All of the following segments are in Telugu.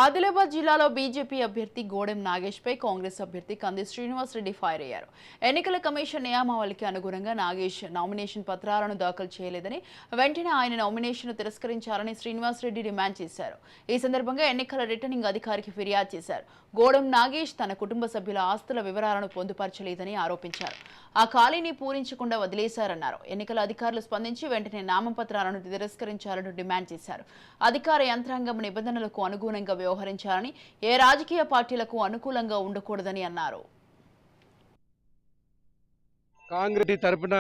ఆదిలాబాద్ జిల్లాలో బీజేపీ అభ్యర్థి గోడెం నాగేష్ పై కాంగ్రెస్ అభ్యర్థి కంది శ్రీనివాస్ రెడ్డి ఫైర్ అయ్యారు. ఎన్నికల కమిషన్ నియామావళికి అనుగుణంగా నాగేష్ నామినేషన్ పత్రాలను దాఖలు చేయలేదని, వెంటనే ఆయన నామినేషన్ తిరస్కరించాలని శ్రీనివాస్ రెడ్డి డిమాండ్ చేశారు. ఈ సందర్భంగా ఎన్నికల రిటర్నింగ్ అధికారికి ఫిర్యాదు చేశారు. గోడెం నాగేష్ తన కుటుంబ సభ్యుల ఆస్తుల వివరాలను పొందుపరచలేదని ఆరోపించారు. ఆ ఖాళీని పూరించకుండా వదిలేశారన్నారు. ఎన్నికల అధికారులు స్పందించి వెంటనే నామపత్రాలను తిరస్కరించాలని డిమాండ్ చేశారు. అధికార యంత్రాంగం నిబంధనలకు అనుగుణంగా వ్యవహరించాలని, ఏ రాజకీయ పార్టీలకు అనుకూలంగా ఉండకూడదని అన్నారు. కాంగ్రెస్ తరపున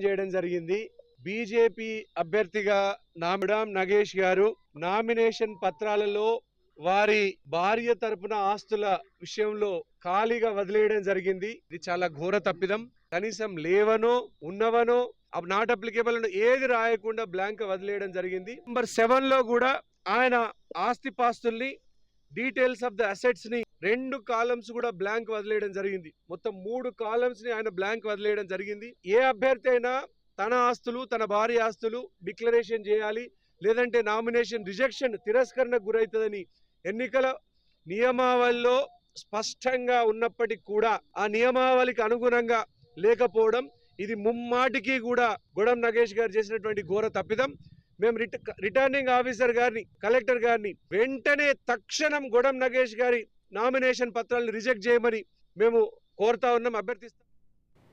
చేయడం జరిగింది. బీజేపీ అభ్యర్థిగా గోడెం నాగేష్ గారు నామినేషన్ పత్రాలలో వారి భార్య తరపున ఆస్తుల విషయంలో ఖాళీగా వదిలేయడం జరిగింది. ఇది చాలా ఘోర తప్పిదం. కనీసం లేవనో ఉన్నవనో నాట్ అప్లికేబుల్ ఏది రాయకుండా బ్లాంక్ వదిలేయడం జరిగింది. నంబర్ 7 లో కూడా ఆయన ఆస్తి పాస్తుల్ని డీటెయిల్స్ ఆఫ్ ద అసెట్స్ ని 2 కాలమ్స్ కూడా బ్లాంక్ వదిలేయడం జరిగింది. మొత్తం 3 కాలమ్స్ ని ఆయన బ్లాంక్ వదిలేయడం జరిగింది. ఏ అభ్యర్థి అయినా తన ఆస్తులు, తన భార్య ఆస్తులు డిక్లరేషన్ చేయాలి, లేదంటే నామినేషన్ రిజెక్షన్ తిరస్కరణకు గురైతుందని ఎన్నికల నియమావళిలో స్పష్టంగా ఉన్నప్పటికీ కూడా ఆ నియమావళికి అనుగుణంగా లేకపోవడం, ఇది ముమ్మాటికి కూడా గోడెం నాగేష్ గారు చేసినటువంటి ఘోర తప్పిదం. మేము రిటర్నింగ్ ఆఫీసర్ గారిని, కలెక్టర్ గారిని వెంటనే తక్షణం గోడెం నాగేష్ గారి నామినేషన్ పత్రాలను రిజెక్ట్ చేయమని మేము కోరుతా ఉన్నాం, అభ్యర్థిస్తాం.